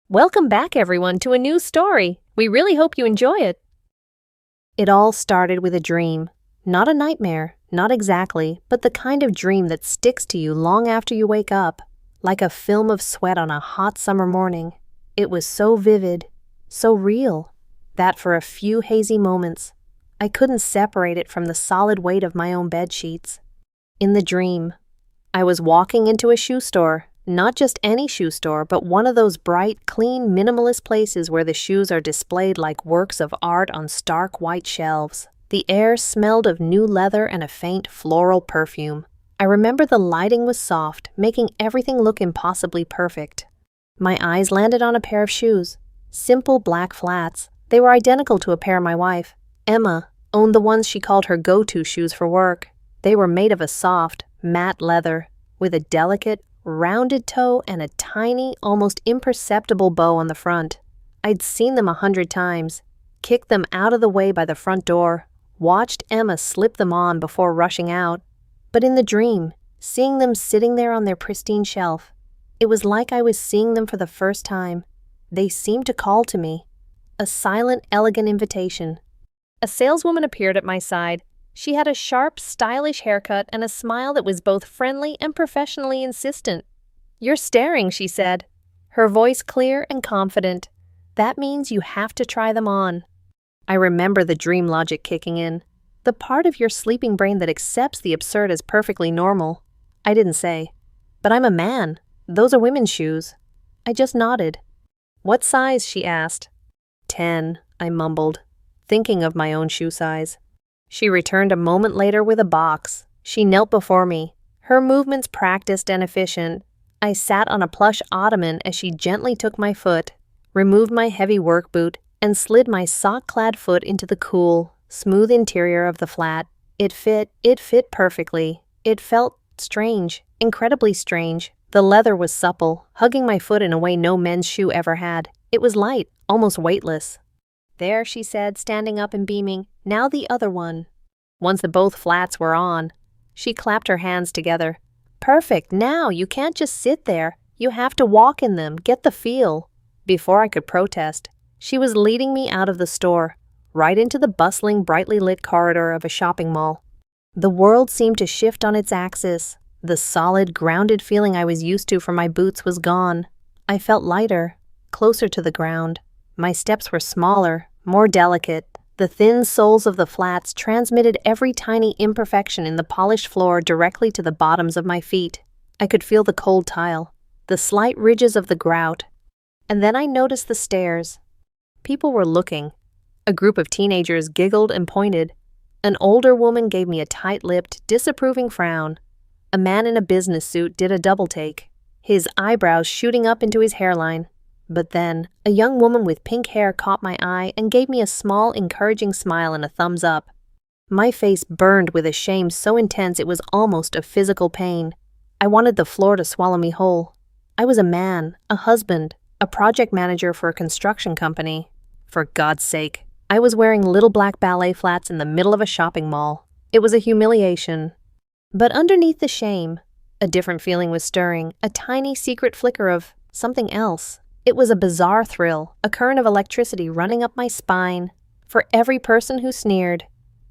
Welcome back, everyone, to a new story. We really hope you enjoy it. It all started with a dream. Not a nightmare, not exactly, but the kind of dream that sticks to you long after you wake up, like a film of sweat on a hot summer morning. It was so vivid, so real, that for a few hazy moments, I couldn't separate it from the solid weight of my own bed sheets. In the dream, I was walking into a shoe store. Not just any shoe store, but one of those bright, clean, minimalist places where the shoes are displayed like works of art on stark white shelves. The air smelled of new leather and a faint floral perfume. I remember the lighting was soft, making everything look impossibly perfect. My eyes landed on a pair of shoes. Simple black flats. They were identical to a pair my wife, Emma, owned the ones she called her go-to shoes for work. They were made of a soft, matte leather, with a delicate, rounded toe and a tiny, almost imperceptible bow on the front. I'd seen them 100 times, kicked them out of the way by the front door, watched Emma slip them on before rushing out. But in the dream, seeing them sitting there on their pristine shelf, it was like I was seeing them for the first time. They seemed to call to me, a silent, elegant invitation. A saleswoman appeared at my side. She had a sharp, stylish haircut and a smile that was both friendly and professionally insistent. "You're staring," she said, her voice clear and confident. "That means you have to try them on." I remember the dream logic kicking in, the part of your sleeping brain that accepts the absurd as perfectly normal. I didn't say, "But I'm a man. Those are women's shoes." I just nodded. "What size?" she asked. 10, I mumbled, thinking of my own shoe size. She returned a moment later with a box. She knelt before me, her movements practiced and efficient. I sat on a plush ottoman as she gently took my foot, removed my heavy work boot, and slid my sock-clad foot into the cool, smooth interior of the flat. It fit perfectly. It felt strange, incredibly strange. The leather was supple, hugging my foot in a way no men's shoe ever had. It was light, almost weightless. "There," she said, standing up and beaming. "Now the other one." Once both flats were on, she clapped her hands together. "Perfect, now, you can't just sit there. You have to walk in them, get the feel." Before I could protest, she was leading me out of the store, right into the bustling, brightly lit corridor of a shopping mall. The world seemed to shift on its axis. The solid, grounded feeling I was used to from my boots was gone. I felt lighter, closer to the ground. My steps were smaller, more delicate. The thin soles of the flats transmitted every tiny imperfection in the polished floor directly to the bottoms of my feet. I could feel the cold tile, the slight ridges of the grout. And then I noticed the stairs. People were looking. A group of teenagers giggled and pointed. An older woman gave me a tight-lipped, disapproving frown. A man in a business suit did a double-take, his eyebrows shooting up into his hairline. But then, a young woman with pink hair caught my eye and gave me a small, encouraging smile and a thumbs up. My face burned with a shame so intense it was almost a physical pain. I wanted the floor to swallow me whole. I was a man, a husband, a project manager for a construction company. For God's sake, I was wearing little black ballet flats in the middle of a shopping mall. It was a humiliation. But underneath the shame, a different feeling was stirring, a tiny secret flicker of something else. It was a bizarre thrill, a current of electricity running up my spine. For every person who sneered,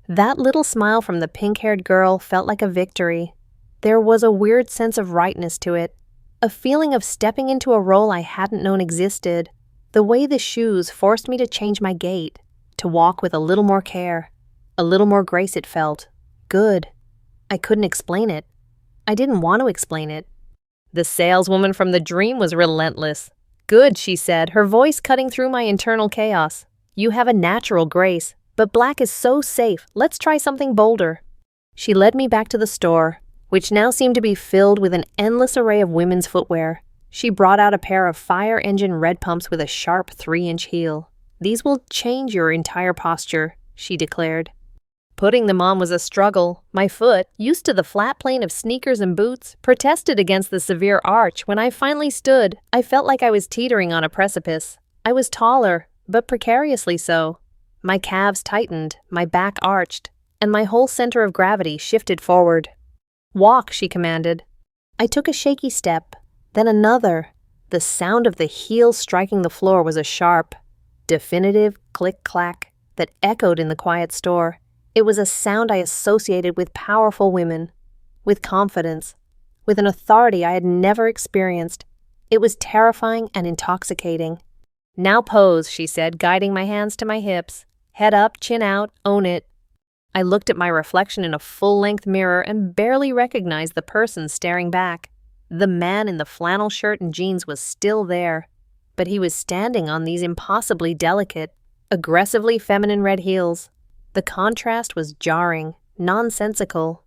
that little smile from the pink-haired girl felt like a victory. There was a weird sense of rightness to it, a feeling of stepping into a role I hadn't known existed. The way the shoes forced me to change my gait, to walk with a little more care, a little more grace. It felt good. I couldn't explain it. I didn't want to explain it. The saleswoman from the dream was relentless. "Good," she said, her voice cutting through my internal chaos. "You have a natural grace, but black is so safe. Let's try something bolder." She led me back to the store, which now seemed to be filled with an endless array of women's footwear. She brought out a pair of fire engine red pumps with a sharp 3-inch heel. "These will change your entire posture," she declared. Putting them on was a struggle. My foot, used to the flat plane of sneakers and boots, protested against the severe arch. When I finally stood, I felt like I was teetering on a precipice. I was taller, but precariously so. My calves tightened, my back arched, and my whole center of gravity shifted forward. "Walk," she commanded. I took a shaky step, then another, The sound of the heels striking the floor was a sharp, definitive click-clack that echoed in the quiet store. It was a sound I associated with powerful women, with confidence, with an authority I had never experienced. It was terrifying and intoxicating. "Now pose," she said, guiding my hands to my hips. "Head up, chin out, own it." I looked at my reflection in a full-length mirror and barely recognized the person staring back. The man in the flannel shirt and jeans was still there, but he was standing on these impossibly delicate, aggressively feminine red heels. The contrast was jarring, nonsensical.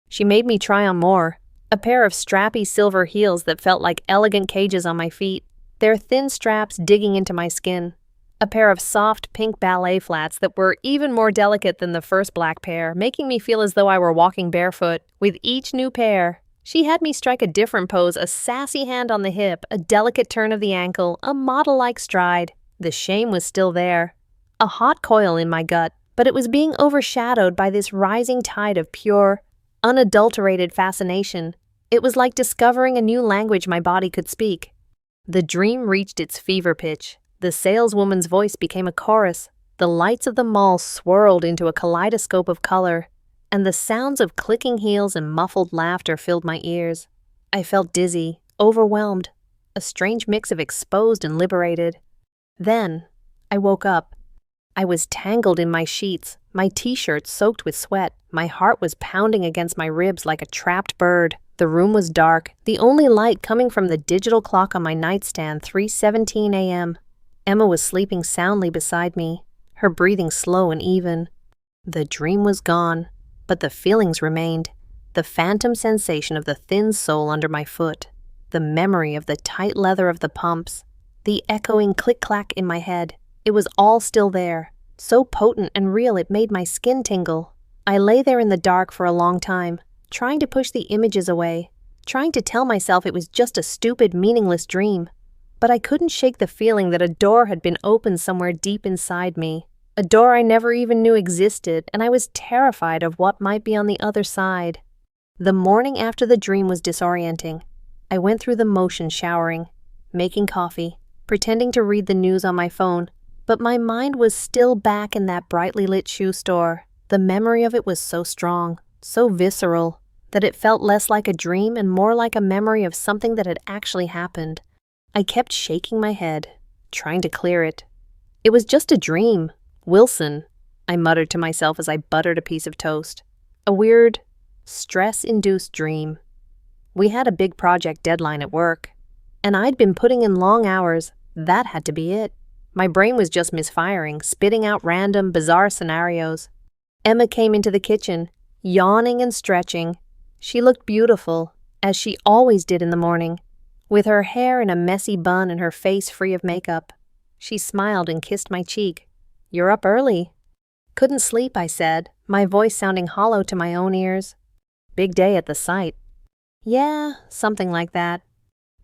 She made me try on more, a pair of strappy silver heels that felt like elegant cages on my feet, their thin straps digging into my skin. A pair of soft pink ballet flats that were even more delicate than the first black pair, making me feel as though I were walking barefoot. With each new pair, she had me strike a different pose, a sassy hand on the hip, a delicate turn of the ankle, a model-like stride. The shame was still there, a hot coil in my gut, but it was being overshadowed by this rising tide of pure, unadulterated fascination. It was like discovering a new language my body could speak. The dream reached its fever pitch. The saleswoman's voice became a chorus. The lights of the mall swirled into a kaleidoscope of color, and the sounds of clicking heels and muffled laughter filled my ears. I felt dizzy, overwhelmed, a strange mix of exposed and liberated. Then, I woke up. I was tangled in my sheets, my t-shirt soaked with sweat. My heart was pounding against my ribs like a trapped bird. The room was dark, the only light coming from the digital clock on my nightstand, 3:17 a.m. Emma was sleeping soundly beside me, her breathing slow and even. The dream was gone, but the feelings remained. The phantom sensation of the thin sole under my foot, the memory of the tight leather of the pumps, the echoing click-clack in my head. It was all still there, so potent and real it made my skin tingle. I lay there in the dark for a long time, trying to push the images away, trying to tell myself it was just a stupid, meaningless dream. But I couldn't shake the feeling that a door had been opened somewhere deep inside me, a door I never even knew existed, and I was terrified of what might be on the other side. The morning after the dream was disorienting. I went through the motions showering, making coffee, pretending to read the news on my phone, but my mind was still back in that brightly lit shoe store. The memory of it was so strong, so visceral, that it felt less like a dream and more like a memory of something that had actually happened. I kept shaking my head, trying to clear it. It was just a dream. Wilson, I muttered to myself as I buttered a piece of toast. A weird, stress-induced dream. We had a big project deadline at work, and I'd been putting in long hours. That had to be it. My brain was just misfiring, spitting out random, bizarre scenarios. Emma came into the kitchen, yawning and stretching. She looked beautiful, as she always did in the morning, with her hair in a messy bun and her face free of makeup. She smiled and kissed my cheek. "You're up early." "Couldn't sleep," I said, my voice sounding hollow to my own ears. "Big day at the site." "Yeah, something like that."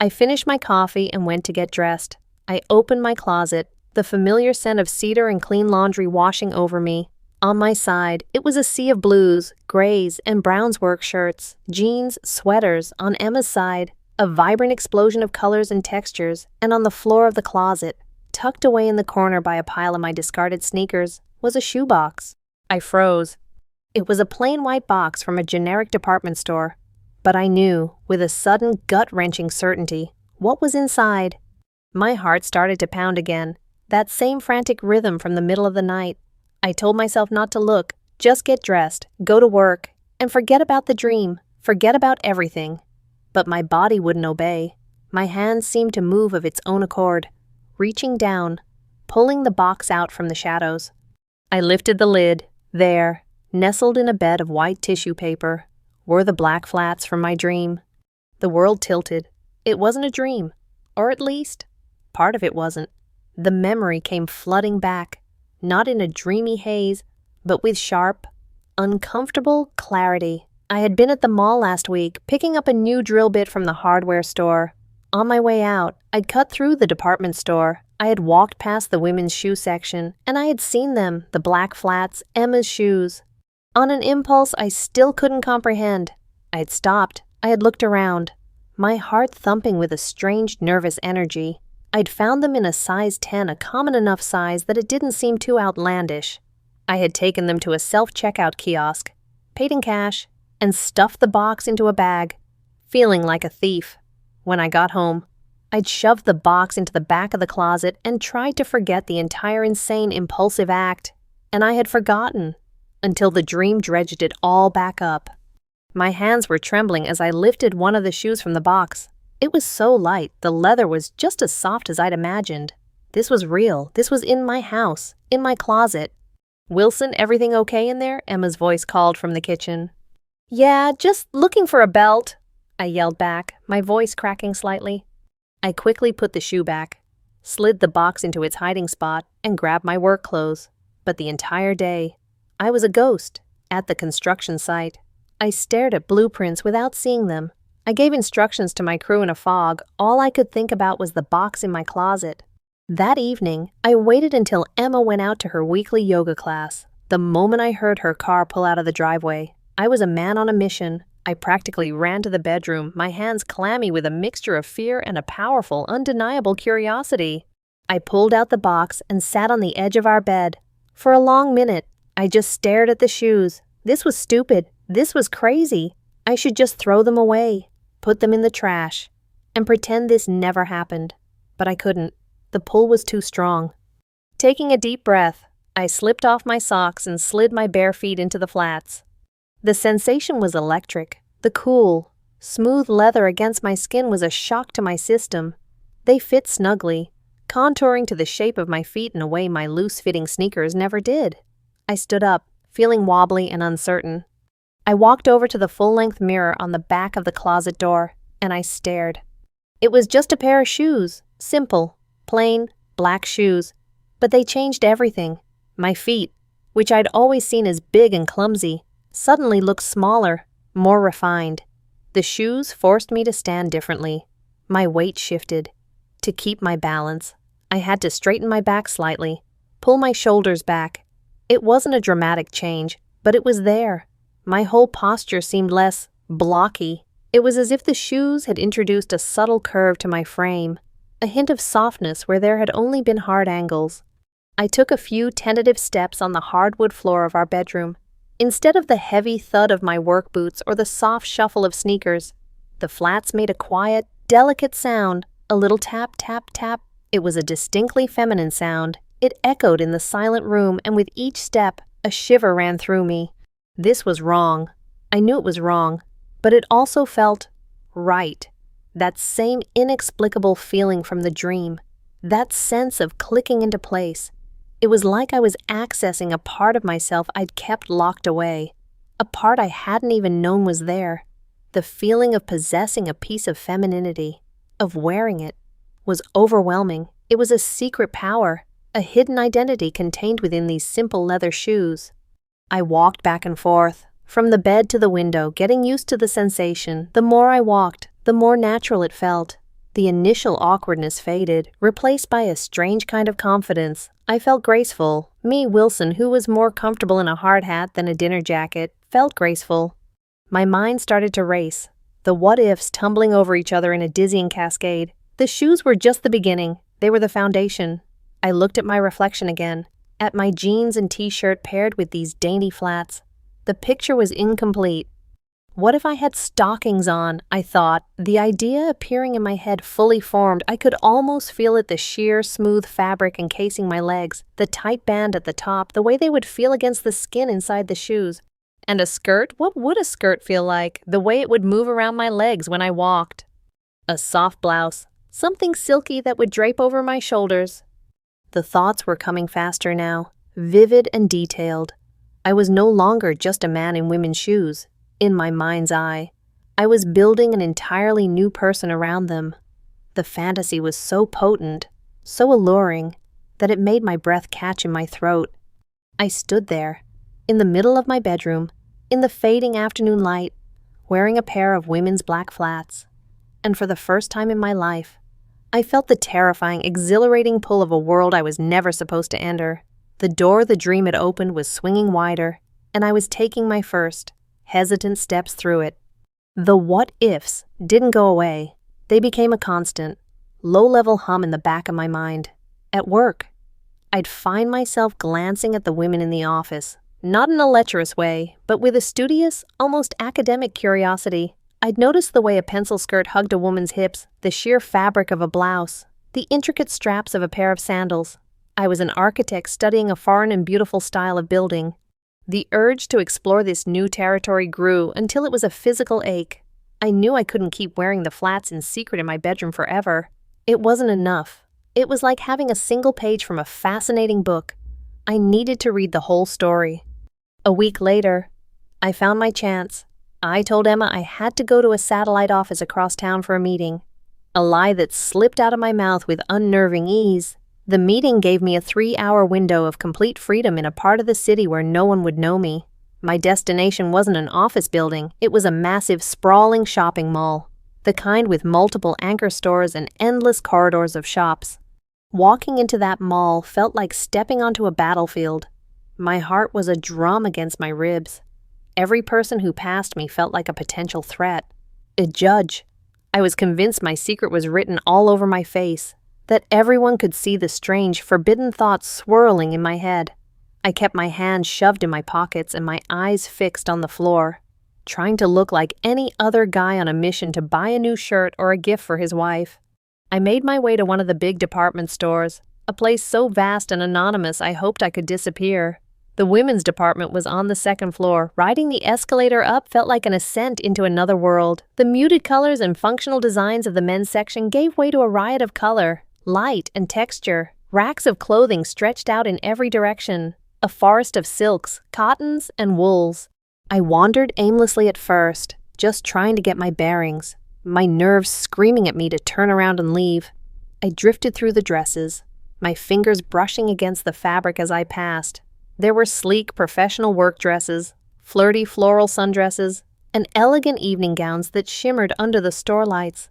I finished my coffee and went to get dressed. I opened my closet, the familiar scent of cedar and clean laundry washing over me. On my side, it was a sea of blues, grays, and browns work shirts, jeans, sweaters. On Emma's side, a vibrant explosion of colors and textures, and on the floor of the closet, tucked away in the corner by a pile of my discarded sneakers, was a shoebox. I froze. It was a plain white box from a generic department store, but I knew, with a sudden gut-wrenching certainty, what was inside. My heart started to pound again, that same frantic rhythm from the middle of the night. I told myself not to look, just get dressed, go to work, and forget about the dream, forget about everything. But my body wouldn't obey. My hands seemed to move of its own accord, reaching down, pulling the box out from the shadows. I lifted the lid. There, nestled in a bed of white tissue paper, were the black flats from my dream. The world tilted. It wasn't a dream, or at least, part of it wasn't. The memory came flooding back, not in a dreamy haze, but with sharp, uncomfortable clarity. I had been at the mall last week, picking up a new drill bit from the hardware store. On my way out, I'd cut through the department store. I had walked past the women's shoe section, and I had seen them, the black flats, Emma's shoes. On an impulse I still couldn't comprehend. I had stopped. I had looked around. my heart thumping with a strange nervous energy. I'd found them in a size 10, a common enough size that it didn't seem too outlandish. I had taken them to a self-checkout kiosk, paid in cash, and stuffed the box into a bag, feeling like a thief. When I got home, I'd shoved the box into the back of the closet and tried to forget the entire insane, impulsive act, and I had forgotten until the dream dredged it all back up. My hands were trembling as I lifted one of the shoes from the box. It was so light, the leather was just as soft as I'd imagined. This was real. This was in my house, in my closet. "Wilson, everything okay in there?" Emma's voice called from the kitchen. "Yeah, just looking for a belt," I yelled back, my voice cracking slightly. I quickly put the shoe back, slid the box into its hiding spot, and grabbed my work clothes. But the entire day, I was a ghost at the construction site. I stared at blueprints without seeing them. I gave instructions to my crew in a fog. All I could think about was the box in my closet. That evening, I waited until Emma went out to her weekly yoga class. The moment I heard her car pull out of the driveway, I was a man on a mission. I practically ran to the bedroom, my hands clammy with a mixture of fear and a powerful, undeniable curiosity. I pulled out the box and sat on the edge of our bed. For a long minute, I just stared at the shoes. This was stupid. This was crazy. I should just throw them away, put them in the trash, and pretend this never happened. But I couldn't. The pull was too strong. Taking a deep breath, I slipped off my socks and slid my bare feet into the flats. The sensation was electric. The cool, smooth leather against my skin was a shock to my system. They fit snugly, contouring to the shape of my feet in a way my loose-fitting sneakers never did. I stood up, feeling wobbly and uncertain. I walked over to the full-length mirror on the back of the closet door, and I stared. It was just a pair of shoes, simple, plain, black shoes, but they changed everything. My feet, which I'd always seen as big and clumsy, suddenly looked smaller, more refined. The shoes forced me to stand differently. My weight shifted. To keep my balance, I had to straighten my back slightly, pull my shoulders back. It wasn't a dramatic change, but it was there. My whole posture seemed less blocky. It was as if the shoes had introduced a subtle curve to my frame, a hint of softness where there had only been hard angles. I took a few tentative steps on the hardwood floor of our bedroom. Instead of the heavy thud of my work boots or the soft shuffle of sneakers, the flats made a quiet, delicate sound, a little tap, tap, tap. It was a distinctly feminine sound. It echoed in the silent room, and with each step, a shiver ran through me. This was wrong. I knew it was wrong, but it also felt right. That same inexplicable feeling from the dream, that sense of clicking into place. It was like I was accessing a part of myself I'd kept locked away, a part I hadn't even known was there. The feeling of possessing a piece of femininity, of wearing it, was overwhelming. It was a secret power, a hidden identity contained within these simple leather shoes. I walked back and forth, from the bed to the window, getting used to the sensation. The more I walked, the more natural it felt. The initial awkwardness faded, replaced by a strange kind of confidence. I felt graceful. Me, Wilson, who was more comfortable in a hard hat than a dinner jacket, felt graceful. My mind started to race, the what-ifs tumbling over each other in a dizzying cascade. The shoes were just the beginning. They were the foundation. I looked at my reflection again, at my jeans and t-shirt paired with these dainty flats. The picture was incomplete. What if I had stockings on? I thought, the idea appearing in my head fully formed. I could almost feel it, the sheer, smooth fabric encasing my legs, the tight band at the top, the way they would feel against the skin inside the shoes. And a skirt? What would a skirt feel like? The way it would move around my legs when I walked. A soft blouse, something silky that would drape over my shoulders. The thoughts were coming faster now, vivid and detailed. I was no longer just a man in women's shoes. In my mind's eye, I was building an entirely new person around them. The fantasy was so potent, so alluring, that it made my breath catch in my throat. I stood there, in the middle of my bedroom, in the fading afternoon light, wearing a pair of women's black flats, and for the first time in my life, I felt the terrifying, exhilarating pull of a world I was never supposed to enter. The door the dream had opened was swinging wider, and I was taking my first, hesitant steps through it. The what-ifs didn't go away. They became a constant, low-level hum in the back of my mind. At work, I'd find myself glancing at the women in the office, not in a lecherous way, but with a studious, almost academic curiosity. I'd noticed the way a pencil skirt hugged a woman's hips, the sheer fabric of a blouse, the intricate straps of a pair of sandals. I was an architect studying a foreign and beautiful style of building. The urge to explore this new territory grew until it was a physical ache. I knew I couldn't keep wearing the flats in secret in my bedroom forever. It wasn't enough. It was like having a single page from a fascinating book. I needed to read the whole story. A week later, I found my chance. I told Emma I had to go to a satellite office across town for a meeting. A lie that slipped out of my mouth with unnerving ease. The meeting gave me a 3-hour window of complete freedom in a part of the city where no one would know me. My destination wasn't an office building, it was a massive, sprawling shopping mall, the kind with multiple anchor stores and endless corridors of shops. Walking into that mall felt like stepping onto a battlefield. My heart was a drum against my ribs. Every person who passed me felt like a potential threat. A judge. I was convinced my secret was written all over my face, that everyone could see the strange, forbidden thoughts swirling in my head. I kept my hands shoved in my pockets and my eyes fixed on the floor, trying to look like any other guy on a mission to buy a new shirt or a gift for his wife. I made my way to one of the big department stores, a place so vast and anonymous I hoped I could disappear. The women's department was on the second floor. Riding the escalator up felt like an ascent into another world. The muted colors and functional designs of the men's section gave way to a riot of color, light, and texture. Racks of clothing stretched out in every direction, a forest of silks, cottons, and wools. I wandered aimlessly at first, just trying to get my bearings, my nerves screaming at me to turn around and leave. I drifted through the dresses, my fingers brushing against the fabric as I passed. There were sleek, professional work dresses, flirty floral sundresses, and elegant evening gowns that shimmered under the store lights.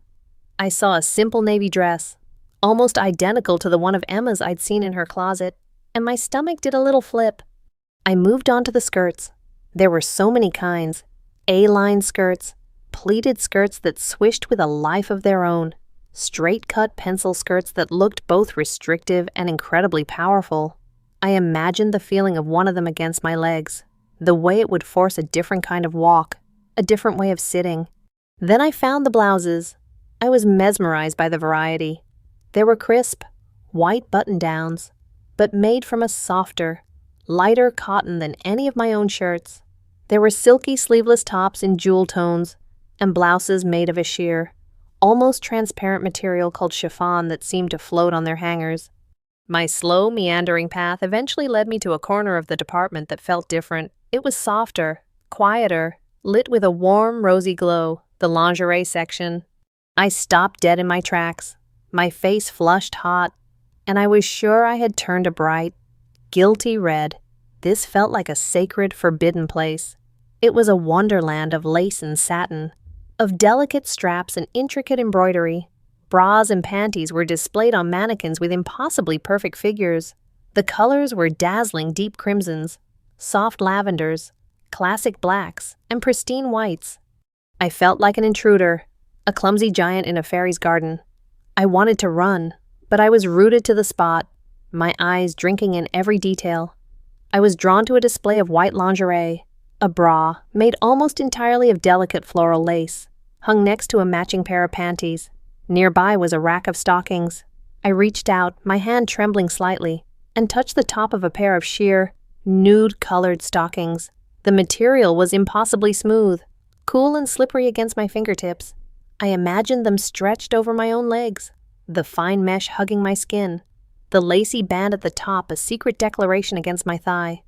I saw a simple navy dress, almost identical to the one of Emma's I'd seen in her closet, and my stomach did a little flip. I moved on to the skirts. There were so many kinds. A-line skirts, pleated skirts that swished with a life of their own, straight-cut pencil skirts that looked both restrictive and incredibly powerful. I imagined the feeling of one of them against my legs, the way it would force a different kind of walk, a different way of sitting. Then I found the blouses. I was mesmerized by the variety. There were crisp, white button-downs, but made from a softer, lighter cotton than any of my own shirts. There were silky sleeveless tops in jewel tones, and blouses made of a sheer, almost transparent material called chiffon that seemed to float on their hangers. My slow, meandering path eventually led me to a corner of the department that felt different. It was softer, quieter, lit with a warm, rosy glow, the lingerie section. I stopped dead in my tracks, my face flushed hot, and I was sure I had turned a bright, guilty red. This felt like a sacred, forbidden place. It was a wonderland of lace and satin, of delicate straps and intricate embroidery. Bras and panties were displayed on mannequins with impossibly perfect figures. The colors were dazzling deep crimsons, soft lavenders, classic blacks, and pristine whites. I felt like an intruder, a clumsy giant in a fairy's garden. I wanted to run, but I was rooted to the spot, my eyes drinking in every detail. I was drawn to a display of white lingerie, a bra made almost entirely of delicate floral lace, hung next to a matching pair of panties. Nearby was a rack of stockings. I reached out, my hand trembling slightly, and touched the top of a pair of sheer, nude-colored stockings. The material was impossibly smooth, cool and slippery against my fingertips. I imagined them stretched over my own legs, the fine mesh hugging my skin, the lacy band at the top a secret declaration against my thigh.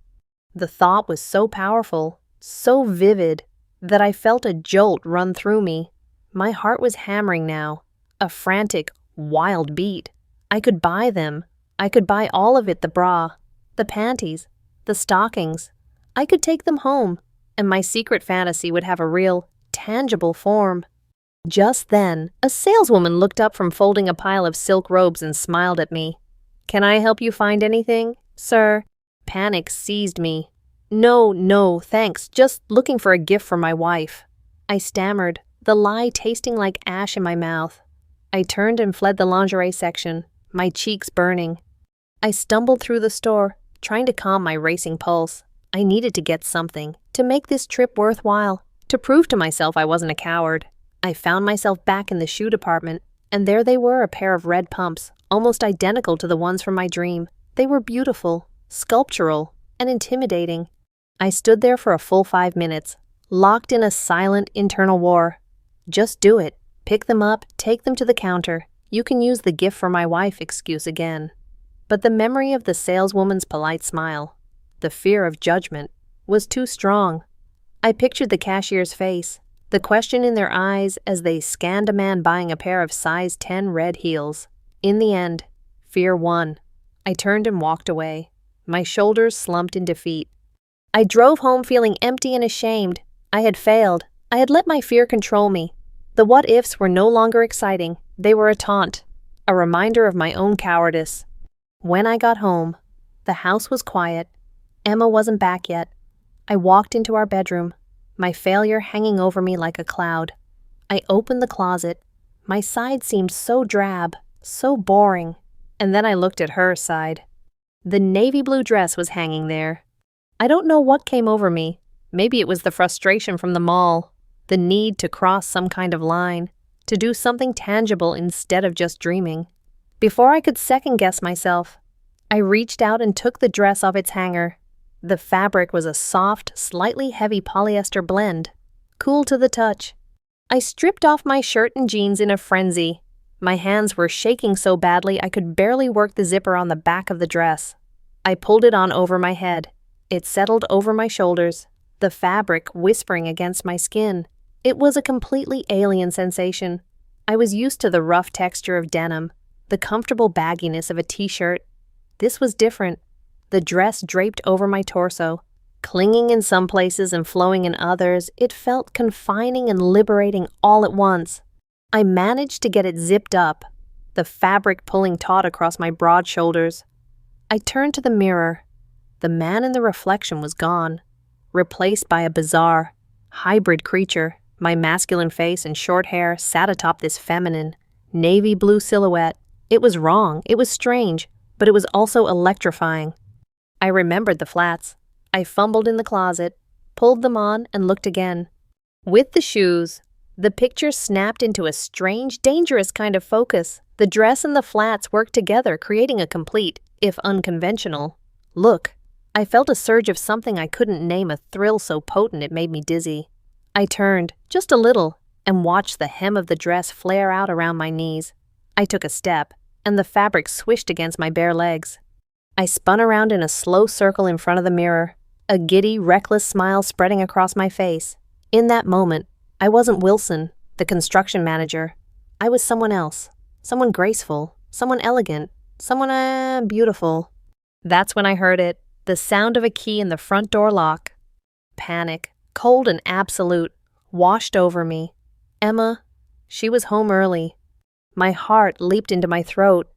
The thought was so powerful, so vivid, that I felt a jolt run through me. My heart was hammering now, a frantic, wild beat. I could buy them. I could buy all of it, the bra, the panties, the stockings. I could take them home, and my secret fantasy would have a real, tangible form. Just then, a saleswoman looked up from folding a pile of silk robes and smiled at me. "Can I help you find anything, sir?" Panic seized me. No, thanks, just looking for a gift for my wife." I stammered, the lie tasting like ash in my mouth. I turned and fled the lingerie section, my cheeks burning. I stumbled through the store, trying to calm my racing pulse. I needed to get something, to make this trip worthwhile, to prove to myself I wasn't a coward. I found myself back in the shoe department, and there they were, a pair of red pumps, almost identical to the ones from my dream. They were beautiful, sculptural, and intimidating. I stood there for a full 5 minutes, locked in a silent internal war. Just do it. Pick them up, take them to the counter. You can use the gift for my wife excuse again. But the memory of the saleswoman's polite smile, the fear of judgment, was too strong. I pictured the cashier's face, the question in their eyes as they scanned a man buying a pair of size 10 red heels. In the end, fear won. I turned and walked away. My shoulders slumped in defeat. I drove home feeling empty and ashamed. I had failed. I had let my fear control me. The what-ifs were no longer exciting. They were a taunt, a reminder of my own cowardice. When I got home, the house was quiet. Emma wasn't back yet. I walked into our bedroom, my failure hanging over me like a cloud. I opened the closet. My side seemed so drab, so boring. And then I looked at her side. The navy blue dress was hanging there. I don't know what came over me. Maybe it was the frustration from the mall, the need to cross some kind of line, to do something tangible instead of just dreaming. Before I could second-guess myself, I reached out and took the dress off its hanger. The fabric was a soft, slightly heavy polyester blend, cool to the touch. I stripped off my shirt and jeans in a frenzy. My hands were shaking so badly I could barely work the zipper on the back of the dress. I pulled it on over my head. It settled over my shoulders, the fabric whispering against my skin. It was a completely alien sensation. I was used to the rough texture of denim, the comfortable bagginess of a t-shirt. This was different. The dress draped over my torso, clinging in some places and flowing in others. It felt confining and liberating all at once. I managed to get it zipped up, the fabric pulling taut across my broad shoulders. I turned to the mirror. The man in the reflection was gone, replaced by a bizarre, hybrid creature. My masculine face and short hair sat atop this feminine, navy blue silhouette. It was wrong, it was strange, but it was also electrifying. I remembered the flats. I fumbled in the closet, pulled them on, and looked again. With the shoes, the picture snapped into a strange, dangerous kind of focus. The dress and the flats worked together, creating a complete, if unconventional, look. I felt a surge of something I couldn't name, a thrill so potent it made me dizzy. I turned, just a little, and watched the hem of the dress flare out around my knees. I took a step, and the fabric swished against my bare legs. I spun around in a slow circle in front of the mirror, a giddy, reckless smile spreading across my face. In that moment, I wasn't Wilson, the construction manager. I was someone else, someone graceful, someone elegant, someone beautiful. That's when I heard it, the sound of a key in the front door lock. Panic, cold and absolute, washed over me. Emma, she was home early. My heart leaped into my throat.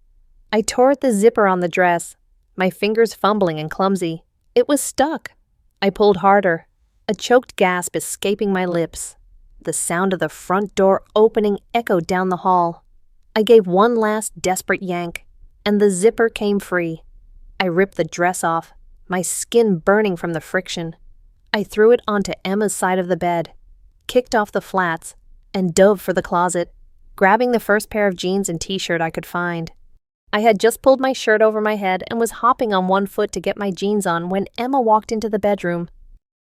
I tore at the zipper on the dress, my fingers fumbling and clumsy. It was stuck. I pulled harder, a choked gasp escaping my lips. The sound of the front door opening echoed down the hall. I gave one last desperate yank, and the zipper came free. I ripped the dress off, my skin burning from the friction. I threw it onto Emma's side of the bed, kicked off the flats, and dove for the closet, grabbing the first pair of jeans and t-shirt I could find. I had just pulled my shirt over my head and was hopping on one foot to get my jeans on when Emma walked into the bedroom.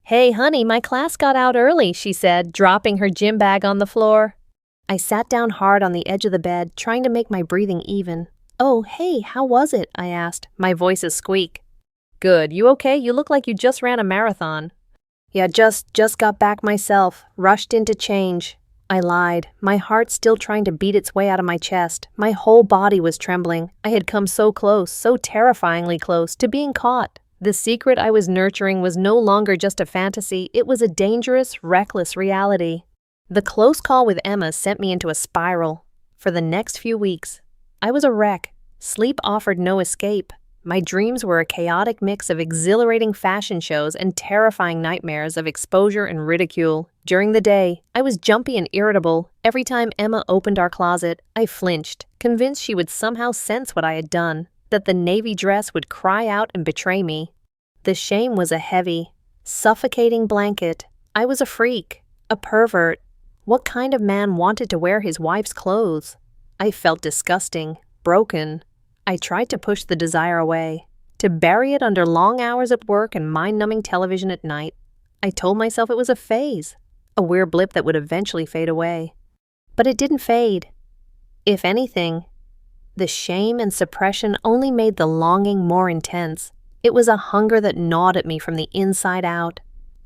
"Hey, honey, my class got out early," she said, dropping her gym bag on the floor. I sat down hard on the edge of the bed, trying to make my breathing even. "Oh, hey, how was it?" I asked, my voice a squeak. "Good. You okay? You look like you just ran a marathon." "Yeah, just got back myself. Rushed in to change." I lied, my heart still trying to beat its way out of my chest. My whole body was trembling. I had come so close, so terrifyingly close, to being caught. The secret I was nurturing was no longer just a fantasy. It was a dangerous, reckless reality. The close call with Emma sent me into a spiral. For the next few weeks, I was a wreck. Sleep offered no escape. My dreams were a chaotic mix of exhilarating fashion shows and terrifying nightmares of exposure and ridicule. During the day, I was jumpy and irritable. Every time Emma opened our closet, I flinched, convinced she would somehow sense what I had done, that the navy dress would cry out and betray me. The shame was a heavy, suffocating blanket. I was a freak, a pervert. What kind of man wanted to wear his wife's clothes? I felt disgusting, broken. I tried to push the desire away, to bury it under long hours at work and mind-numbing television at night. I told myself it was a phase, a weird blip that would eventually fade away. But it didn't fade. If anything, the shame and suppression only made the longing more intense. It was a hunger that gnawed at me from the inside out.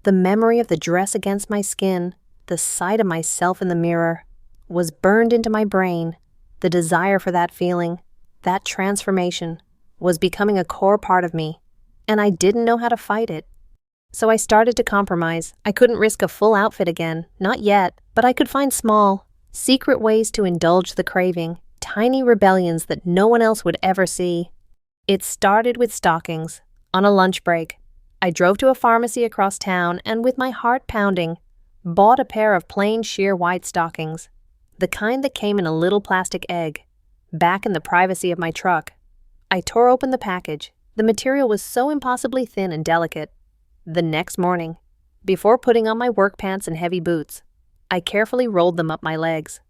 The memory of the dress against my skin, the sight of myself in the mirror, was burned into my brain. The desire for that feeling, that transformation, was becoming a core part of me, and I didn't know how to fight it. So I started to compromise. I couldn't risk a full outfit again, not yet, but I could find small, secret ways to indulge the craving, tiny rebellions that no one else would ever see. It started with stockings. On a lunch break, I drove to a pharmacy across town and, with my heart pounding, bought a pair of plain sheer white stockings, the kind that came in a little plastic egg. Back in the privacy of my truck, I tore open the package. The material was so impossibly thin and delicate. The next morning, before putting on my work pants and heavy boots, I carefully rolled them up my legs.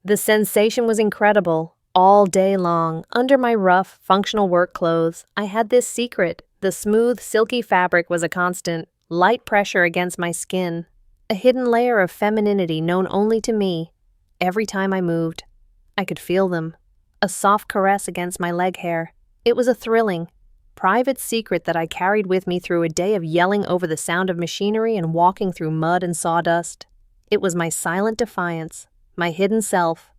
The sensation was incredible. All day long, under my rough, functional work clothes, I had this secret. The smooth, silky fabric was a constant, light pressure against my skin, a hidden layer of femininity known only to me. Every time I moved, I could feel them. A soft caress against my leg hair. It was a thrilling, private secret that I carried with me through a day of yelling over the sound of machinery and walking through mud and sawdust. It was my silent defiance, my hidden self.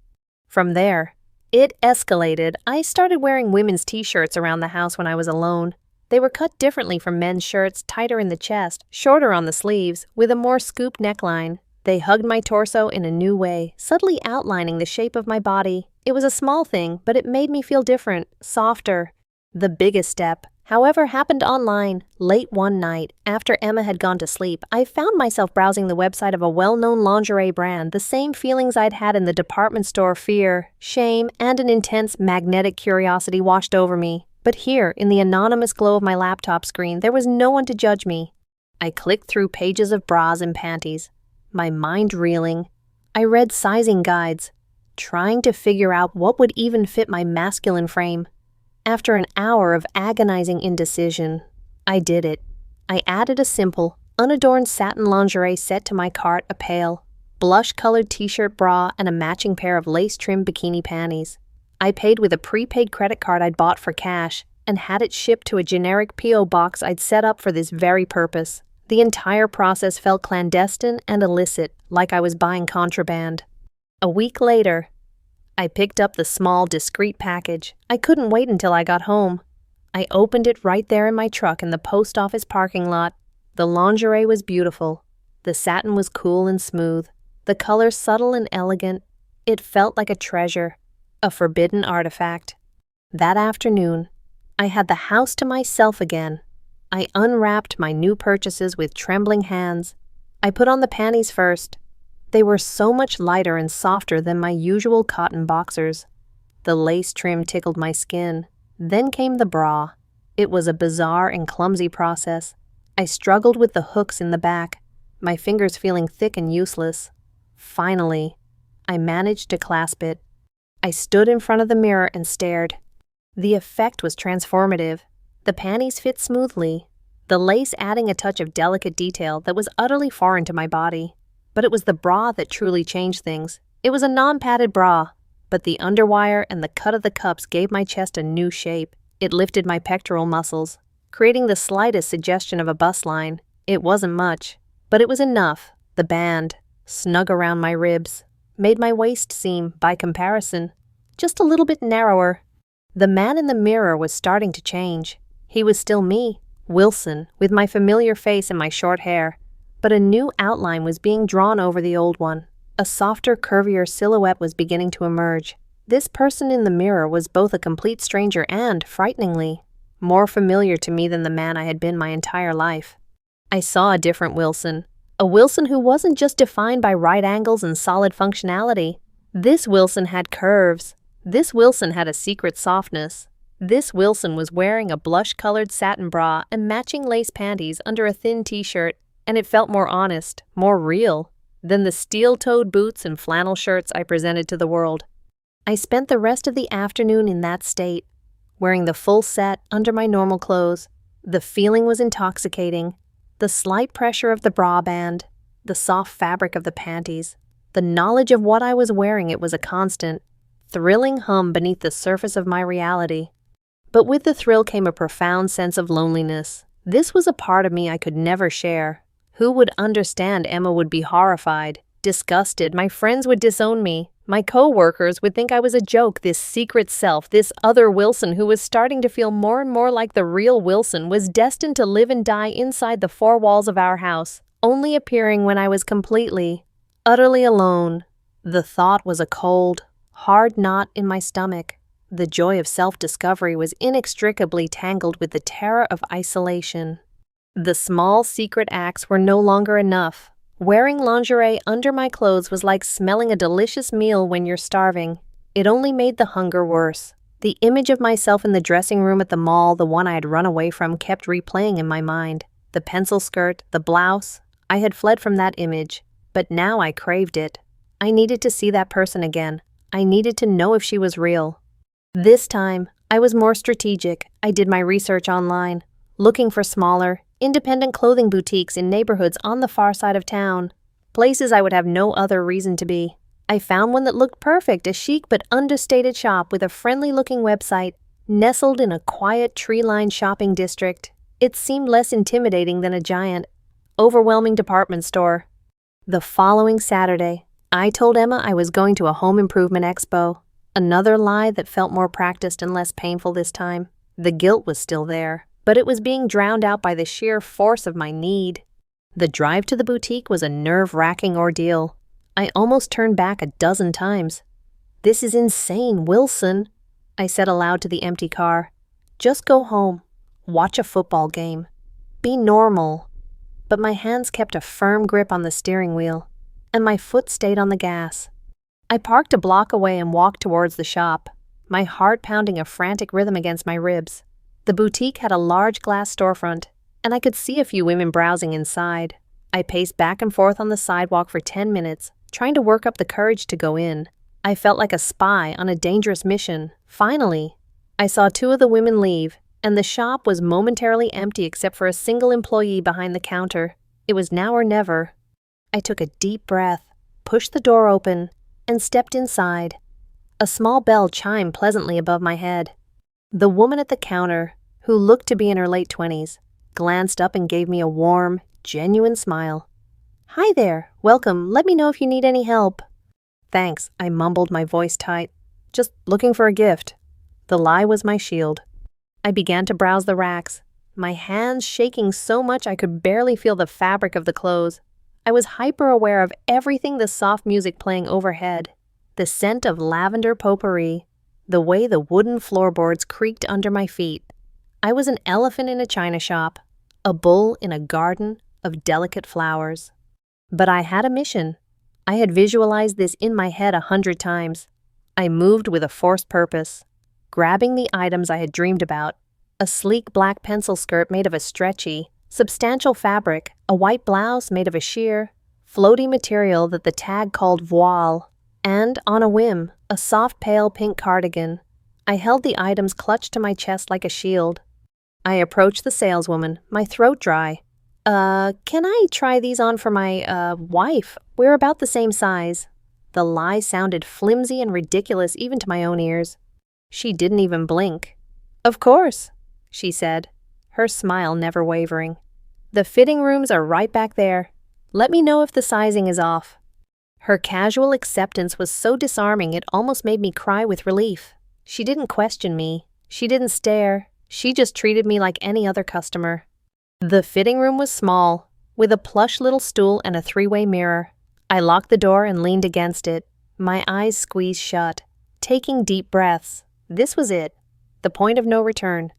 From there, it escalated. I started wearing women's t-shirts around the house when I was alone. They were cut differently from men's shirts, tighter in the chest, shorter on the sleeves, with a more scooped neckline. They hugged my torso in a new way, subtly outlining the shape of my body. It was a small thing, but it made me feel different, softer. The biggest step, however, happened online. Late one night, after Emma had gone to sleep, I found myself browsing the website of a well-known lingerie brand. The same feelings I'd had in the department store, fear, shame, and an intense magnetic curiosity washed over me. But here, in the anonymous glow of my laptop screen, there was no one to judge me. I clicked through pages of bras and panties, my mind reeling. I read sizing guides, trying to figure out what would even fit my masculine frame. After an hour of agonizing indecision, I did it. I added a simple, unadorned satin lingerie set to my cart, a pale, blush-colored t-shirt bra, and a matching pair of lace-trimmed bikini panties. I paid with a prepaid credit card I'd bought for cash and had it shipped to a generic P.O. box I'd set up for this very purpose. The entire process felt clandestine and illicit, like I was buying contraband. A week later, I picked up the small, discreet package. I couldn't wait until I got home. I opened it right there in my truck in the post office parking lot. The lingerie was beautiful. The satin was cool and smooth. The color subtle and elegant. It felt like a treasure, a forbidden artifact. That afternoon, I had the house to myself again. I unwrapped my new purchases with trembling hands. I put on the panties first. They were so much lighter and softer than my usual cotton boxers. The lace trim tickled my skin. Then came the bra. It was a bizarre and clumsy process. I struggled with the hooks in the back, my fingers feeling thick and useless. Finally, I managed to clasp it. I stood in front of the mirror and stared. The effect was transformative. The panties fit smoothly, the lace adding a touch of delicate detail that was utterly foreign to my body. But it was the bra that truly changed things. It was a non-padded bra, but the underwire and the cut of the cups gave my chest a new shape. It lifted my pectoral muscles, creating the slightest suggestion of a bust line. It wasn't much, but it was enough. The band, snug around my ribs, made my waist seem, by comparison, just a little bit narrower. The man in the mirror was starting to change. He was still me, Wilson, with my familiar face and my short hair, but a new outline was being drawn over the old one. A softer, curvier silhouette was beginning to emerge. This person in the mirror was both a complete stranger and, frighteningly, more familiar to me than the man I had been my entire life. I saw a different Wilson, a Wilson who wasn't just defined by right angles and solid functionality. This Wilson had curves. This Wilson had a secret softness. This Wilson was wearing a blush-colored satin bra and matching lace panties under a thin t-shirt, and it felt more honest, more real, than the steel-toed boots and flannel shirts I presented to the world. I spent the rest of the afternoon in that state, wearing the full set under my normal clothes. The feeling was intoxicating. The slight pressure of the bra band, the soft fabric of the panties, the knowledge of what I was wearing, it was a constant, thrilling hum beneath the surface of my reality. But with the thrill came a profound sense of loneliness. This was a part of me I could never share. Who would understand? Emma would be horrified, disgusted. My friends would disown me. My co-workers would think I was a joke. This secret self, this other Wilson who was starting to feel more and more like the real Wilson, was destined to live and die inside the four walls of our house, only appearing when I was completely, utterly alone. The thought was a cold, hard knot in my stomach. The joy of self-discovery was inextricably tangled with the terror of isolation. The small secret acts were no longer enough. Wearing lingerie under my clothes was like smelling a delicious meal when you're starving. It only made the hunger worse. The image of myself in the dressing room at the mall, the one I had run away from, kept replaying in my mind. The pencil skirt, the blouse. I had fled from that image, but now I craved it. I needed to see that person again. I needed to know if she was real. This time, I was more strategic. I did my research online, looking for smaller, independent clothing boutiques in neighborhoods on the far side of town, places I would have no other reason to be. I found one that looked perfect, a chic but understated shop with a friendly-looking website, nestled in a quiet, tree-lined shopping district. It seemed less intimidating than a giant, overwhelming department store. The following Saturday, I told Emma I was going to a home improvement expo. Another lie that felt more practiced and less painful this time. The guilt was still there, but it was being drowned out by the sheer force of my need. The drive to the boutique was a nerve-wracking ordeal. I almost turned back a dozen times. "This is insane, Wilson," I said aloud to the empty car. "Just go home. Watch a football game. Be normal." But my hands kept a firm grip on the steering wheel, and my foot stayed on the gas. I parked a block away and walked towards the shop, my heart pounding a frantic rhythm against my ribs. The boutique had a large glass storefront, and I could see a few women browsing inside. I paced back and forth on the sidewalk for 10 minutes, trying to work up the courage to go in. I felt like a spy on a dangerous mission. Finally, I saw two of the women leave, and the shop was momentarily empty except for a single employee behind the counter. It was now or never. I took a deep breath, pushed the door open, and stepped inside. A small bell chimed pleasantly above my head. The woman at the counter, who looked to be in her late 20s, glanced up and gave me a warm, genuine smile. "Hi there, welcome. Let me know if you need any help." "Thanks," I mumbled, my voice tight. "Just looking for a gift." The lie was my shield. I began to browse the racks, my hands shaking so much I could barely feel the fabric of the clothes. I was hyper-aware of everything, the soft music playing overhead, the scent of lavender potpourri, the way the wooden floorboards creaked under my feet. I was an elephant in a china shop, a bull in a garden of delicate flowers. But I had a mission. I had visualized this in my head 100 times. I moved with a forced purpose, grabbing the items I had dreamed about. A sleek black pencil skirt made of a stretchy, substantial fabric, a white blouse made of a sheer, floaty material that the tag called voile, and, on a whim, a soft pale pink cardigan. I held the items clutched to my chest like a shield. I approached the saleswoman, my throat dry. Can I try these on for my, wife? We're about the same size." The lie sounded flimsy and ridiculous even to my own ears. She didn't even blink. "Of course," she said, her smile never wavering. "The fitting rooms are right back there. Let me know if the sizing is off." Her casual acceptance was so disarming it almost made me cry with relief. She didn't question me. She didn't stare. She just treated me like any other customer. The fitting room was small, with a plush little stool and a 3-way mirror. I locked the door and leaned against it, my eyes squeezed shut, taking deep breaths. This was it, the point of no return.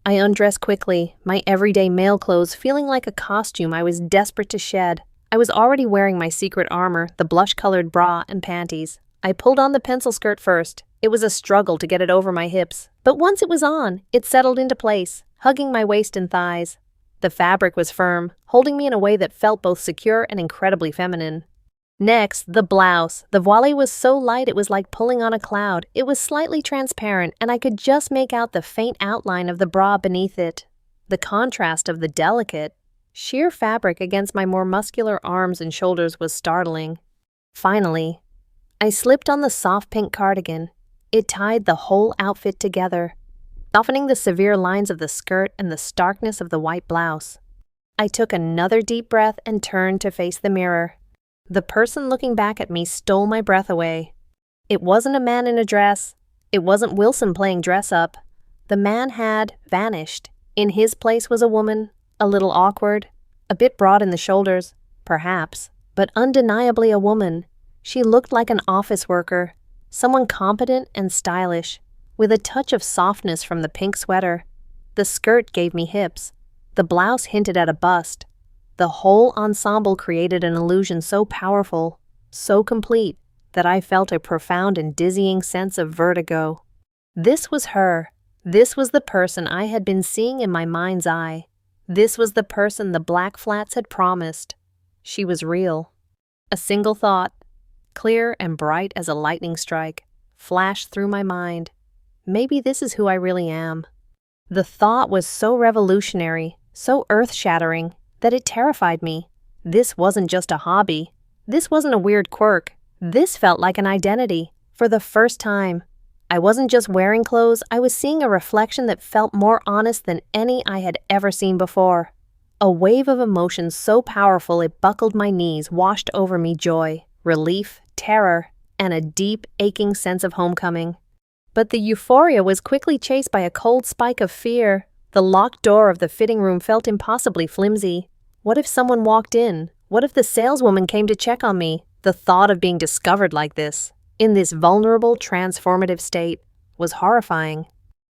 I undressed quickly, my everyday male clothes feeling like a costume I was desperate to shed. I was already wearing my secret armor, the blush-colored bra and panties. I pulled on the pencil skirt first. It was a struggle to get it over my hips, but once it was on, it settled into place, hugging my waist and thighs. The fabric was firm, holding me in a way that felt both secure and incredibly feminine. Next, the blouse. The voile was so light it was like pulling on a cloud. It was slightly transparent, and I could just make out the faint outline of the bra beneath it. The contrast of the delicate, sheer fabric against my more muscular arms and shoulders was startling. Finally, I slipped on the soft pink cardigan. It tied the whole outfit together, softening the severe lines of the skirt and the starkness of the white blouse. I took another deep breath and turned to face the mirror. The person looking back at me stole my breath away. It wasn't a man in a dress. It wasn't Wilson playing dress-up. The man had vanished. In his place was a woman, a little awkward, a bit broad in the shoulders, perhaps, but undeniably a woman. She looked like an office worker, someone competent and stylish, with a touch of softness from the pink sweater. The skirt gave me hips. The blouse hinted at a bust. The whole ensemble created an illusion so powerful, so complete, that I felt a profound and dizzying sense of vertigo. This was her. This was the person I had been seeing in my mind's eye. This was the person the black flats had promised. She was real. A single thought, clear and bright as a lightning strike, flashed through my mind. Maybe this is who I really am. The thought was so revolutionary, so earth-shattering, that it terrified me. This wasn't just a hobby. This wasn't a weird quirk. This felt like an identity. For the first time, I wasn't just wearing clothes, I was seeing a reflection that felt more honest than any I had ever seen before. A wave of emotion so powerful it buckled my knees washed over me joy, relief, terror, and a deep, aching sense of homecoming. But the euphoria was quickly chased by a cold spike of fear. The locked door of the fitting room felt impossibly flimsy. What if someone walked in? What if the saleswoman came to check on me? The thought of being discovered like this, in this vulnerable, transformative state, was horrifying.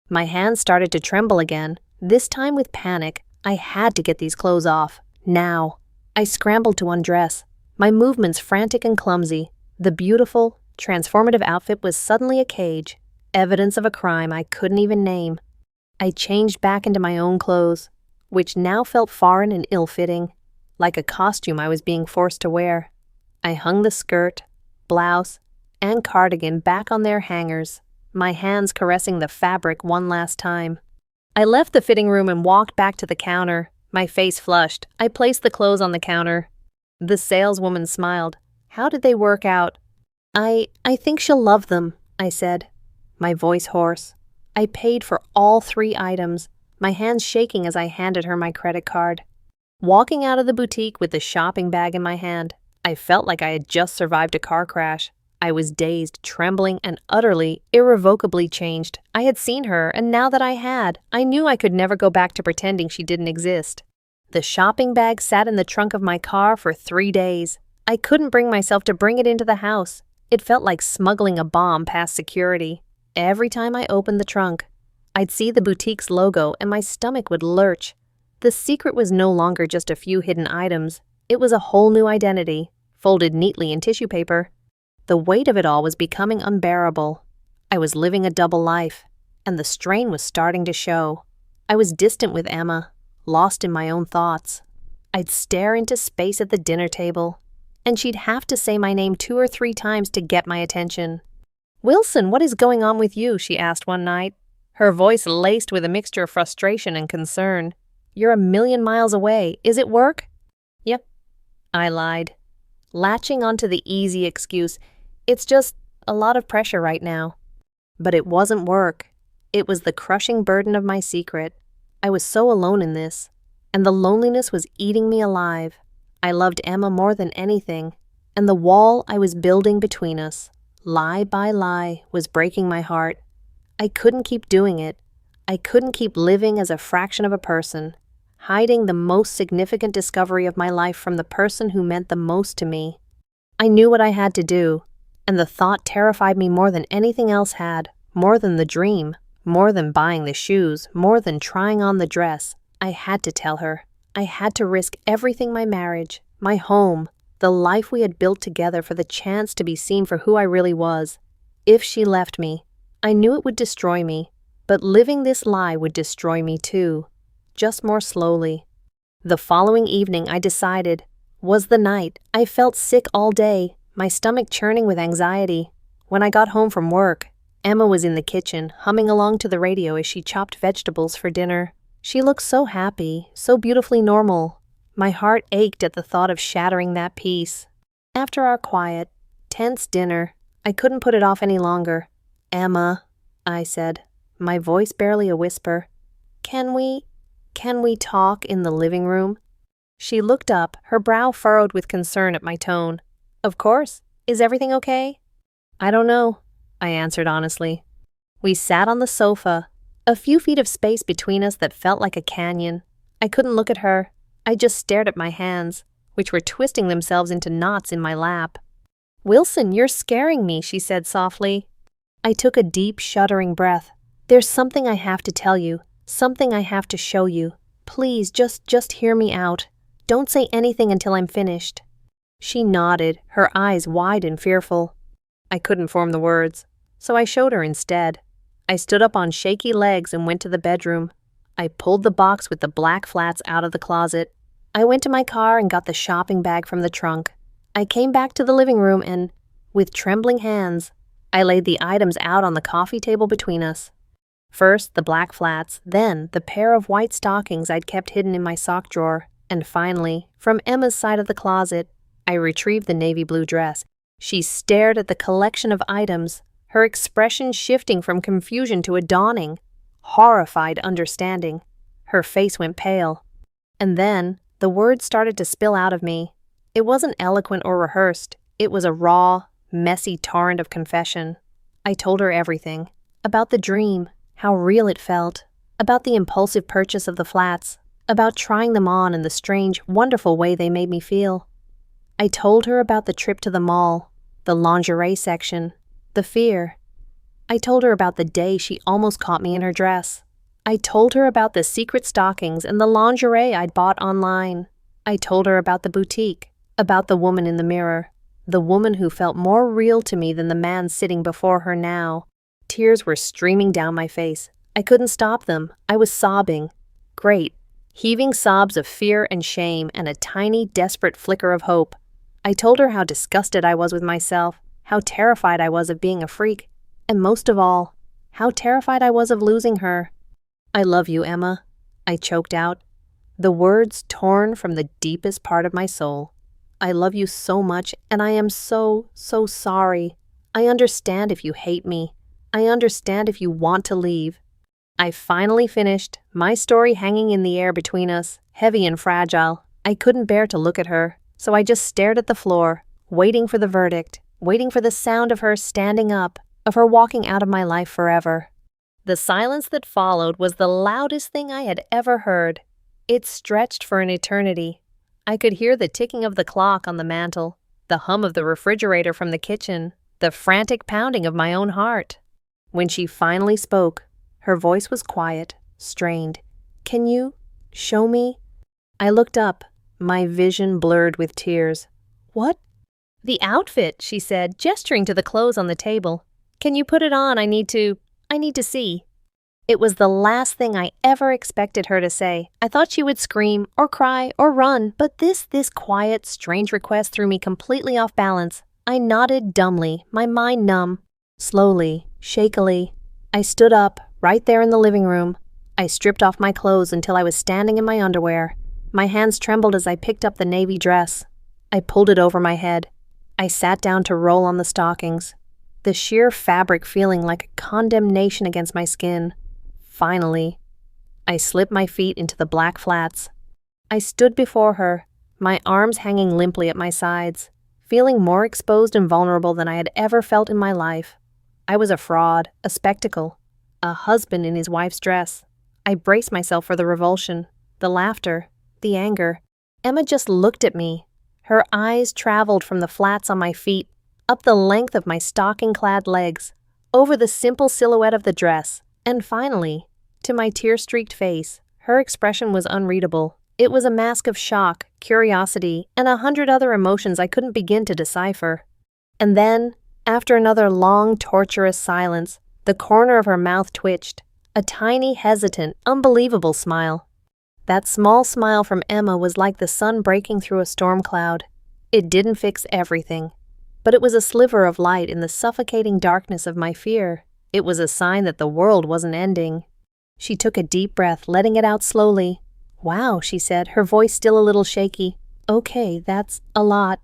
My hands started to tremble again, this time with panic. I had to get these clothes off, now. I scrambled to undress, my movements frantic and clumsy. The beautiful, transformative outfit was suddenly a cage, evidence of a crime I couldn't even name. I changed back into my own clothes, which now felt foreign and ill-fitting, like a costume I was being forced to wear. I hung the skirt, blouse, and cardigan back on their hangers, my hands caressing the fabric one last time. I left the fitting room and walked back to the counter, my face flushed. I placed the clothes on the counter. The saleswoman smiled. How did they work out? I think she'll love them, I said, my voice hoarse. I paid for all 3 items, my hands shaking as I handed her my credit card. Walking out of the boutique with the shopping bag in my hand, I felt like I had just survived a car crash. I was dazed, trembling, and utterly, irrevocably changed. I had seen her, and now that I had, I knew I could never go back to pretending she didn't exist. The shopping bag sat in the trunk of my car for 3 days. I couldn't bring myself to bring it into the house. It felt like smuggling a bomb past security. Every time I opened the trunk, I'd see the boutique's logo and my stomach would lurch. The secret was no longer just a few hidden items. It was a whole new identity, folded neatly in tissue paper. The weight of it all was becoming unbearable. I was living a double life, and the strain was starting to show. I was distant with Emma, lost in my own thoughts. I'd stare into space at the dinner table, and she'd have to say my name 2 or 3 times to get my attention. "Wilson, what is going on with you?" she asked one night, her voice laced with a mixture of frustration and concern. "You're a million miles away. Is it work?" "Yep," I lied, latching onto the easy excuse. "It's just a lot of pressure right now." But it wasn't work. It was the crushing burden of my secret. I was so alone in this, and the loneliness was eating me alive. I loved Emma more than anything, and the wall I was building between us, lie by lie, was breaking my heart. I couldn't keep doing it. I couldn't keep living as a fraction of a person, hiding the most significant discovery of my life from the person who meant the most to me. I knew what I had to do, and the thought terrified me more than anything else had, more than the dream. More than buying the shoes, more than trying on the dress, I had to tell her. I had to risk everything: my marriage, my home, the life we had built together, for the chance to be seen for who I really was. If she left me, I knew it would destroy me, but living this lie would destroy me too, just more slowly. The following evening, I decided, was the night. I felt sick all day, my stomach churning with anxiety. When I got home from work, Emma was in the kitchen, humming along to the radio as she chopped vegetables for dinner. She looked so happy, so beautifully normal. My heart ached at the thought of shattering that peace. After our quiet, tense dinner, I couldn't put it off any longer. "Emma," I said, my voice barely a whisper, Can we talk in the living room?" She looked up, her brow furrowed with concern at my tone. "Of course. Is everything okay?" "I don't know," I answered honestly. We sat on the sofa, a few feet of space between us that felt like a canyon. I couldn't look at her. I just stared at my hands, which were twisting themselves into knots in my lap. "Wilson, you're scaring me," she said softly. I took a deep, shuddering breath. "There's something I have to tell you, something I have to show you. Please, just hear me out. Don't say anything until I'm finished." She nodded, her eyes wide and fearful. I couldn't form the words, so I showed her instead. I stood up on shaky legs and went to the bedroom. I pulled the box with the black flats out of the closet. I went to my car and got the shopping bag from the trunk. I came back to the living room and, with trembling hands, I laid the items out on the coffee table between us. First, the black flats, then the pair of white stockings I'd kept hidden in my sock drawer, and finally, from Emma's side of the closet, I retrieved the navy blue dress. She stared at the collection of items, her expression shifting from confusion to a dawning, horrified understanding. Her face went pale. And then, the words started to spill out of me. It wasn't eloquent or rehearsed. It was a raw, messy torrent of confession. I told her everything. About the dream, how real it felt. About the impulsive purchase of the flats. About trying them on and the strange, wonderful way they made me feel. I told her about the trip to the mall, the lingerie section, the fear. I told her about the day she almost caught me in her dress. I told her about the secret stockings and the lingerie I'd bought online. I told her about the boutique, about the woman in the mirror, the woman who felt more real to me than the man sitting before her now. Tears were streaming down my face. I couldn't stop them. I was sobbing. Great, heaving sobs of fear and shame and a tiny, desperate flicker of hope. I told her how disgusted I was with myself, how terrified I was of being a freak, and most of all, how terrified I was of losing her. "I love you, Emma," I choked out, the words torn from the deepest part of my soul. "I love you so much, and I am so sorry. I understand if you hate me. I understand if you want to leave." I finally finished, my story hanging in the air between us, heavy and fragile. I couldn't bear to look at her, so I just stared at the floor, waiting for the verdict, waiting for the sound of her standing up, of her walking out of my life forever. The silence that followed was the loudest thing I had ever heard. It stretched for an eternity. I could hear the ticking of the clock on the mantel, the hum of the refrigerator from the kitchen, the frantic pounding of my own heart. When she finally spoke, her voice was quiet, strained. "Can you show me?" I looked up, my vision blurred with tears. "What?" "The outfit," she said, gesturing to the clothes on the table. "Can you put it on? I need to see." It was the last thing I ever expected her to say. I thought she would scream or cry or run, but this quiet, strange request threw me completely off balance. I nodded dumbly, my mind numb. Slowly, shakily, I stood up, right there in the living room. I stripped off my clothes until I was standing in my underwear. My hands trembled as I picked up the navy dress. I pulled it over my head. I sat down to roll on the stockings, the sheer fabric feeling like a condemnation against my skin. Finally, I slipped my feet into the black flats. I stood before her, my arms hanging limply at my sides, feeling more exposed and vulnerable than I had ever felt in my life. I was a fraud, a spectacle, a husband in his wife's dress. I braced myself for the revulsion, the laughter, the anger. Emma just looked at me. Her eyes traveled from the flats on my feet, up the length of my stocking-clad legs, over the simple silhouette of the dress, And finally, to my tear-streaked face, her expression was unreadable. It was a mask of shock, curiosity, and 100 other emotions I couldn't begin to decipher. And then, after another long, torturous silence, the corner of her mouth twitched, a tiny, hesitant, unbelievable smile. That small smile from Emma was like the sun breaking through a storm cloud. It didn't fix everything, but it was a sliver of light in the suffocating darkness of my fear. It was a sign that the world wasn't ending. She took a deep breath, letting it out slowly. "Wow," she said, her voice still a little shaky. "Okay, that's a lot."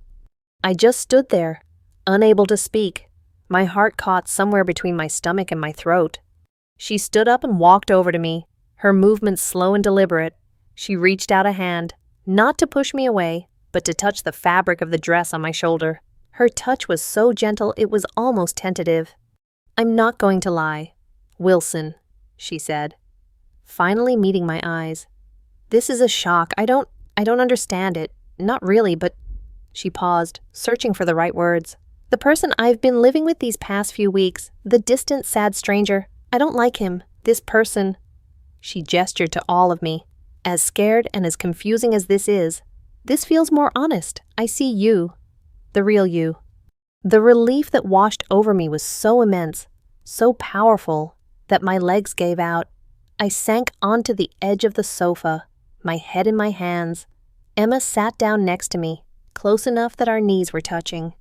I just stood there, unable to speak, my heart caught somewhere between my stomach and my throat. She stood up and walked over to me, her movements slow and deliberate. She reached out a hand, not to push me away, but to touch the fabric of the dress on my shoulder. Her touch was so gentle it was almost tentative. "I'm not going to lie. Wilson," she said, finally meeting my eyes. "This is a shock. I don't understand it. Not really, but..." She paused, searching for the right words. "The person I've been living with these past few weeks, the distant, sad stranger, I don't like him. This person..." She gestured to all of me. "As scared and as confusing as this is, this feels more honest. I see you. The real you." The relief that washed over me was so immense, so powerful, that my legs gave out. I sank onto the edge of the sofa, my head in my hands. Emma sat down next to me, close enough that our knees were touching.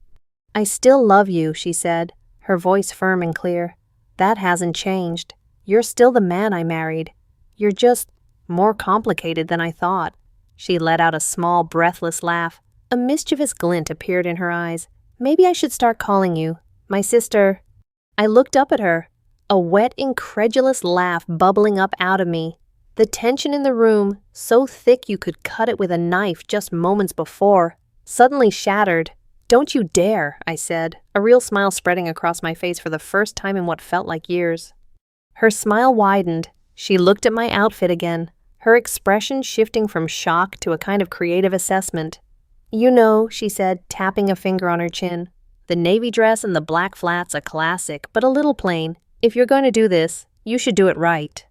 "I still love you," she said, her voice firm and clear. "That hasn't changed. You're still the man I married. You're just more complicated than I thought." She let out a small, breathless laugh. A mischievous glint appeared in her eyes. "Maybe I should start calling you my sister." I looked up at her, a wet, incredulous laugh bubbling up out of me. The tension in the room, so thick you could cut it with a knife just moments before, suddenly shattered. "Don't you dare," I said, a real smile spreading across my face for the first time in what felt like years. Her smile widened. She looked at my outfit again, her expression shifting from shock to a kind of creative assessment. "You know," she said, tapping a finger on her chin, "the navy dress and the black flats, a classic, but a little plain. If you're going to do this, you should do it right."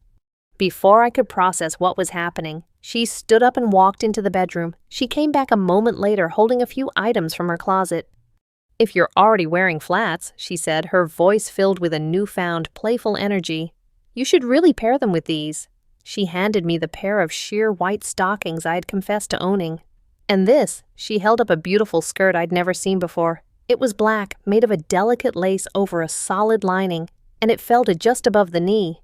Before I could process what was happening, she stood up and walked into the bedroom. She came back a moment later holding a few items from her closet. "If you're already wearing flats," she said, her voice filled with a newfound, playful energy, "you should really pair them with these." She handed me the pair of sheer white stockings I had confessed to owning. "And this," she held up a beautiful skirt I'd never seen before. It was black, made of a delicate lace over a solid lining, and it fell to just above the knee.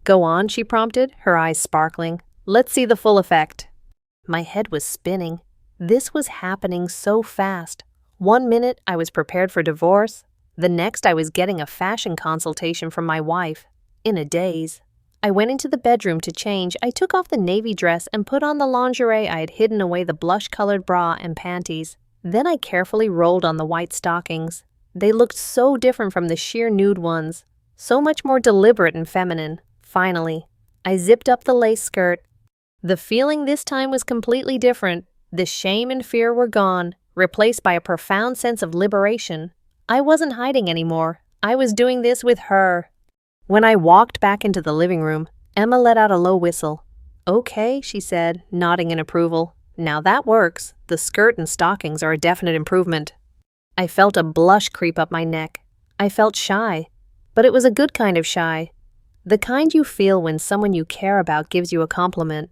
"Go on," she prompted, her eyes sparkling. "Let's see the full effect." My head was spinning. This was happening so fast. One minute I was prepared for divorce. The next I was getting a fashion consultation from my wife. In a daze. I went into the bedroom to change. I took off the navy dress and put on the lingerie I had hidden away the blush-colored bra and panties. Then I carefully rolled on the white stockings. They looked so different from the sheer nude ones, so much more deliberate and feminine. Finally, I zipped up the lace skirt. The feeling this time was completely different. The shame and fear were gone, replaced by a profound sense of liberation. I wasn't hiding anymore. I was doing this with her. When I walked back into the living room, Emma let out a low whistle. "Okay," she said, nodding in approval. "Now that works. The skirt and stockings are a definite improvement." I felt a blush creep up my neck. I felt shy, but it was a good kind of shy. The kind you feel when someone you care about gives you a compliment.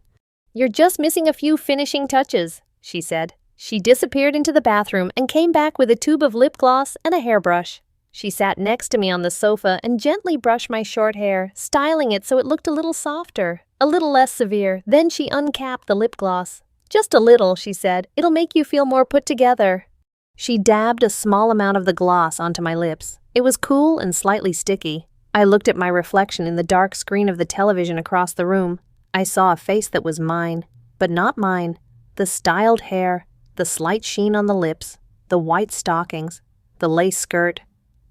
"You're just missing a few finishing touches," she said. She disappeared into the bathroom and came back with a tube of lip gloss and a hairbrush. She sat next to me on the sofa and gently brushed my short hair, styling it so it looked a little softer, a little less severe. Then she uncapped the lip gloss. "Just a little," she said. "It'll make you feel more put together." She dabbed a small amount of the gloss onto my lips. It was cool and slightly sticky. I looked at my reflection in the dark screen of the television across the room. I saw a face that was mine, but not mine. The styled hair, the slight sheen on the lips, the white stockings, the lace skirt.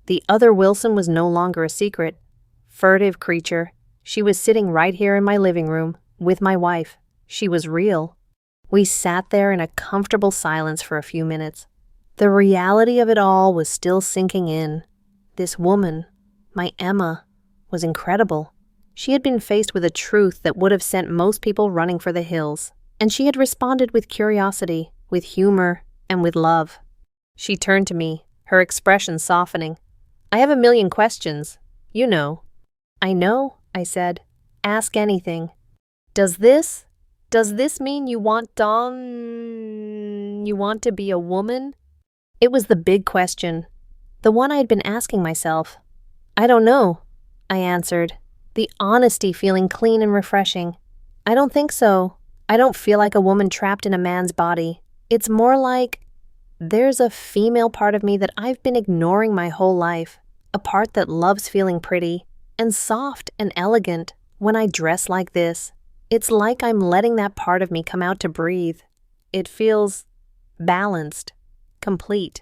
The other Wilson was no longer a secret. Furtive creature. She was sitting right here in my living room, with my wife. She was real. We sat there in a comfortable silence for a few minutes. The reality of it all was still sinking in. This woman, my Emma, was incredible. She had been faced with a truth that would have sent most people running for the hills, and she had responded with curiosity, with humor, and with love. She turned to me, her expression softening. "I have a million questions, you know." "I know," I said. "Ask anything." Does this mean you want to be a woman?" It was the big question, the one I had been asking myself. "I don't know," I answered, the honesty feeling clean and refreshing. "I don't think so. I don't feel like a woman trapped in a man's body. It's more like there's a female part of me that I've been ignoring my whole life, a part that loves feeling pretty and soft and elegant when I dress like this. It's like I'm letting that part of me come out to breathe. It feels balanced, complete."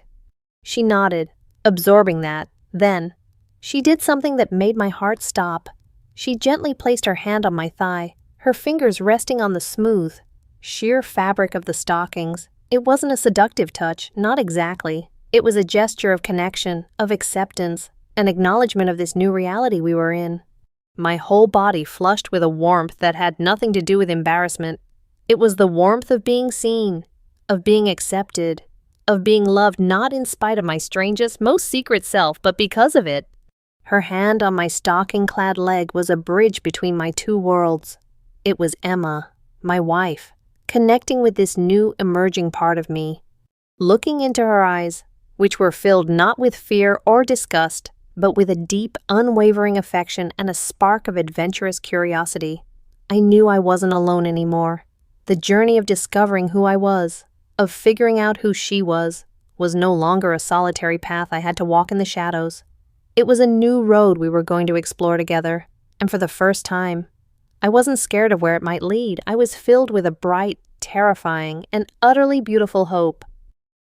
She nodded, absorbing that. Then, she did something that made my heart stop. She gently placed her hand on my thigh, her fingers resting on the smooth, sheer fabric of the stockings. It wasn't a seductive touch, not exactly. It was a gesture of connection, of acceptance, an acknowledgement of this new reality we were in. My whole body flushed with a warmth that had nothing to do with embarrassment. It was the warmth of being seen, of being accepted, of being loved not in spite of my strangest, most secret self, but because of it. Her hand on my stocking-clad leg was a bridge between my two worlds. It was Emma, my wife, connecting with this new emerging part of me. Looking into her eyes, which were filled not with fear or disgust, but with a deep, unwavering affection and a spark of adventurous curiosity, I knew I wasn't alone anymore. The journey of discovering who I was, of figuring out who she was no longer a solitary path I had to walk in the shadows. It was a new road we were going to explore together, and for the first time, I wasn't scared of where it might lead. I was filled with a bright, terrifying, and utterly beautiful hope.